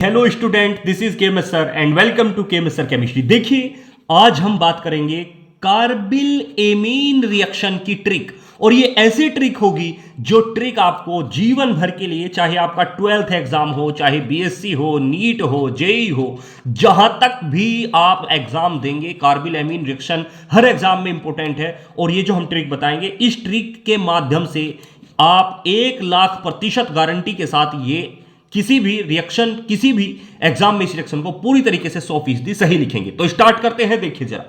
Hello student, this is के sir and welcome to के sir chemistry. देखिए, आज हम बात करेंगे कार्बिल एमीन रिएक्शन की ट्रिक। और ये ऐसी ट्रिक होगी जो ट्रिक आपको जीवन भर के लिए, चाहे आपका 12th एग्जाम हो, चाहे बीएससी हो, नीट हो, जेई हो, जहां तक भी आप एग्जाम देंगे, कार्बिल एमीन रिएक्शन हर एग्जाम में इंपॉर्टेंट है। और ये जो हम ट्रिक बताएंगे, इस ट्रिक के माध्यम से आप 1,00,000% गारंटी के साथ ये किसी भी रिएक्शन, किसी भी एग्जाम में इस रिएक्शन को पूरी तरीके से 100% सही लिखेंगे। तो स्टार्ट करते हैं। देखिए जरा,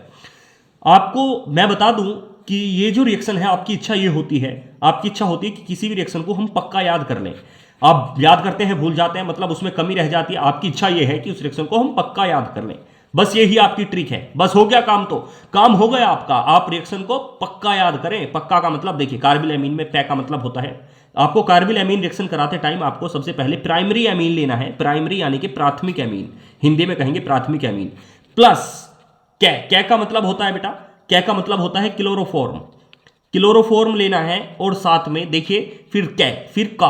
आपको मैं बता दूं कि ये जो रिएक्शन है, आपकी इच्छा ये होती है, आपकी इच्छा होती है कि किसी भी रिएक्शन को हम पक्का याद कर लें। आप याद करते हैं, भूल जाते हैं, मतलब उसमें कमी रह जाती है। आपकी इच्छा ये है कि उस रिएक्शन को हम पक्का याद कर लें। बस यही आपकी ट्रिक है। बस हो गया काम, तो काम हो गया आपका। आप रिएक्शन को पक्का याद करें। पक्का का मतलब देखिए, कार्बिल एमीन में पै का मतलब होता है, आपको कार्बिल एमीन रिएक्शन कराते टाइम आपको सबसे पहले प्राइमरी एमीन लेना है। प्राइमरी यानी कि प्राथमिक एमीन, हिंदी में कहेंगे प्राथमिक एमीन, प्लस कै का मतलब होता है बेटा, कै का मतलब होता है क्लोरोफॉर्म। क्लोरोफॉर्म लेना है और साथ में देखिए फिर फिर का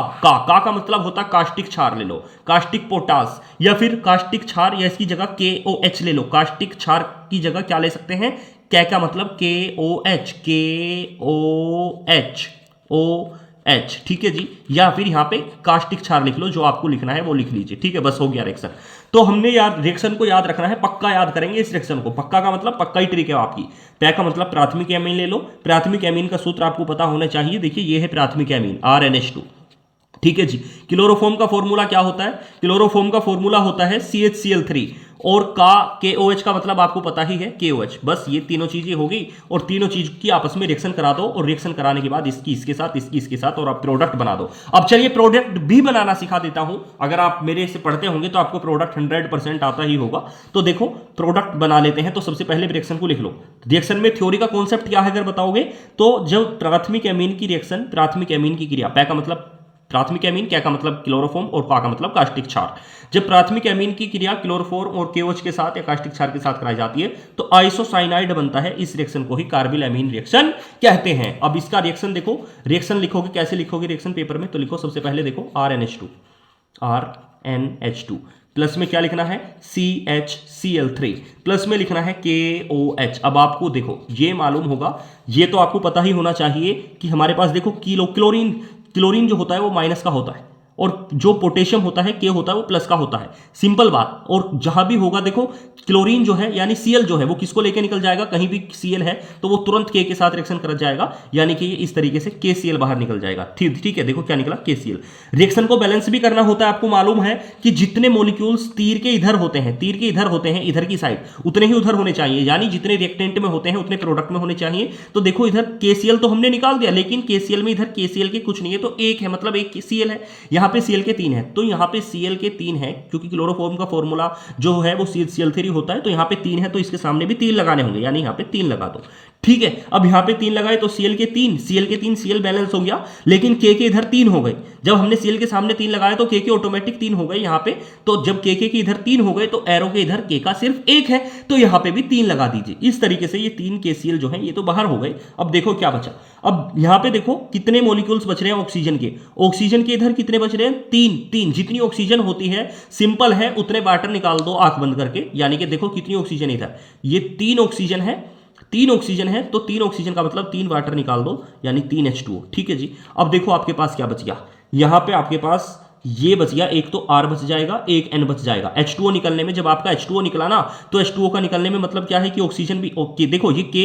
का मतलब होता है कास्टिक क्षार ले लो, कास्टिक पोटास, या फिर कास्टिक क्षार, या इसकी जगह KOH ले लो। कास्टिक क्षार की जगह क्या ले सकते हैं? कै का मतलब KOH, KOH, ठीक है जी। या फिर यहां पे कास्टिक क्षार लिख लो, जो आपको लिखना है वो लिख लीजिए, ठीक है। बस हो गया रिएक्शन। तो हमने याद, रिएक्शन को याद रखना है, पक्का याद करेंगे इस रिएक्शन को। पक्का का मतलब पक्का ही ट्रिक है आपकी। पै का मतलब प्राथमिक एमीन ले लो। प्राथमिक एमीन का सूत्र आपको पता होना चाहिए। देखिए, ये है प्राथमिक एमीन, RNH2, ठीक है जी। क्लोरोफॉर्म का फॉर्मूला क्या होता है? क्लोरोफॉर्म का फॉर्मूला होता है CHCl3। और KOH का मतलब आपको पता ही है, KOH। बस ये तीनों चीजें होगी और तीनों चीज की आपस में रिएक्शन करा दो, और रिएक्शन कराने के बाद इसकी इसके साथ, इसकी इसके साथ, और आप प्रोडक्ट बना दो। अब चलिए प्रोडक्ट भी बनाना सिखा देता हूं। अगर आप मेरे से पढ़ते होंगे तो आपको प्रोडक्ट 100% आता ही होगा। तो देखो, प्रोडक्ट बना लेते हैं। तो सबसे पहले रिएक्शन को लिख लो। रिएक्शन में थ्योरी का कॉन्सेप्ट क्या है अगर बताओगे तो, जब प्राथमिक एमीन की रिएक्शन, प्राथमिक एमीन की क्रिया, पै का मतलब प्राथमिक एमीन, क्या का मतलब क्लोरोफॉर्म, और का मतलब कास्टिक क्षार। जब प्राथमिक एमीन की क्रिया क्लोरोफॉर्म और KOH के साथ या कास्टिक क्षार के साथ कराई जाती है तो आइसोसाइनाइड बनता है। इस रिएक्शन को ही कार्बिल एमीन रिएक्शन कहते हैं। अब इसका रिएक्शन देखो, रिएक्शन लिखोगे, कैसे लिखोगे रिएक्शन पेपर में? तो लिखो सबसे पहले, देखो RNH2, प्लस में क्या लिखना है? CHCl3, प्लस में लिखना है KOH। अब आपको देखो ये मालूम होगा, ये तो आपको पता ही होना चाहिए कि हमारे पास देखो क्लोरीन जो होता है वो माइनस का होता है, और जो पोटेशियम होता है, K होता है, वो प्लस का होता है। सिंपल बात। और जहां भी होगा देखो, क्लोरीन जो है यानी Cl जो है वो किसको लेके निकल जाएगा? कहीं भी Cl है तो वो तुरंत K के साथ रिएक्शन कर जाएगा, यानी कि इस तरीके से KCl बाहर निकल जाएगा। ठीक है, देखो क्या निकला, KCl। रिएक्शन को बैलेंस भी करना होता है। आपको मालूम है कि जितने मॉलिक्यूल्स तीर के इधर होते हैं, तीर के इधर होते हैं, इधर की साइड, उतने ही उधर होने चाहिए। यानी जितने रिएक्टेंट में होते हैं उतने प्रोडक्ट में होने चाहिए। तो देखो, इधर KCl तो हमने निकाल दिया, लेकिन KCl में इधर KCl के कुछ नहीं है, तो एक है, मतलब एक Cl है। यहाँ पे Cl के 3 है, तो यहाँ पे Cl के 3 है, क्योंकि क्लोरोफॉर्म का फॉर्मूला जो है वो CHCl3 होता है। तो यहाँ पे 3 है, तो इसके सामने भी 3 लगाने होंगे, यानी यहाँ पे 3 लगा दो, ठीक है। अब यहाँ पे 3 लगाए तो Cl के 3, Cl बैलेंस हो गया, लेकिन K के इधर 3 हो गए। जब हमने Cl के सामने 3 लगाए तो K के ऑटोमेटिक 3 हो गए यहाँ पे। तो जब K के इधर 3 हो गए तो एरो के इधर K का सिर्फ 1 है, तो यहाँ पे भी 3 लगा दीजिए। इस तरीके से ये 3 KCl जो है ये तो बाहर हो गए। अब देखो क्या बचा। अब यहाँ पे देखो कितने मॉलिक्यूल्स बच रहे हैं ऑक्सीजन के। ऑक्सीजन के इधर कितने बच रहे हैं? 3। जितनी ऑक्सीजन होती है, सिंपल है, उतने वाटर निकाल दो आंख बंद करके। यानी कि देखो कितनी ऑक्सीजन इधर, ये 3 ऑक्सीजन है, 3 ऑक्सीजन है, तो 3 ऑक्सीजन का मतलब 3 वाटर निकाल दो, यानी 3 H2O, ठीक है जी। अब देखो आपके पास क्या बच गया, यहां पे आपके पास ये बच गया, एक तो R बच जाएगा, एक N बच जाएगा। H2O निकलने में, जब आपका H2O निकला ना, तो H2O का निकलने में मतलब क्या है कि ऑक्सीजन भी ओके। देखो ये K,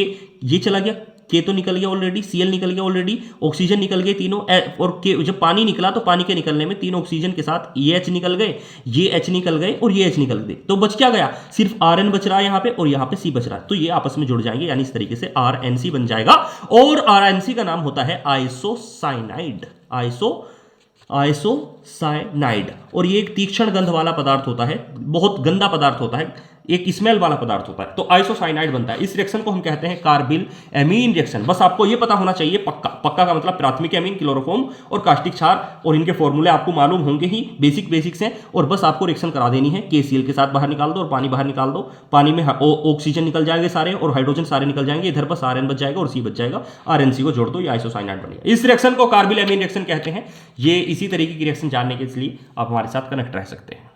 ये चला गया, K तो निकल गया ऑलरेडी, Cl निकल गया ऑलरेडी, ऑक्सीजन निकल गए तीनों, और K जब पानी निकला तो पानी के निकलने में 3 ऑक्सीजन के साथ ये H निकल गए, ये H निकल गए, और ये H निकल गए। तो बच क्या गया? सिर्फ Rn बच रहा है यहाँ पे, और यहाँ पे C बच रहा है। तो ये आपस में जुड़ जाएंगे, यानी इस तरीके से RNC बन जाएगा। और RNC का नाम होता है आइसोसाइनाइड, आइसोसाइनाइड। और ये एक तीक्ष्ण गंध वाला पदार्थ होता है, बहुत गंदा पदार्थ होता है, एक स्मेल वाला पदार्थ होता है, तो आइसोसाइनाइड बनता है। इस रिएक्शन को हम कहते हैं कार्बिल एमीन रिएक्शन। बस आपको ये पता होना चाहिए, पक्का का मतलब प्राथमिक एमीन, क्लोरोफॉर्म और कास्टिक क्षार, और इनके फॉर्मूले आपको मालूम होंगे ही, बेसिक्स हैं। और बस आपको रिएक्शन करा देनी है, KCl के साथ बाहर निकाल दो और पानी बाहर निकाल दो। पानी में ऑक्सीजन निकल जाएंगे सारे, और हाइड्रोजन सारे निकल जाएंगे। इधर बस Rn बच जाएगा और C बच जाएगा, RNC को जोड़ दो, ये आइसोसाइनाइड बनेगा। इस रिएक्शन को कार्बिल एमीन रिएक्शन कहते हैं। ये इसी तरीके की रिएक्शन जानने के लिए आप हमारे साथ कनेक्ट रह सकते हैं।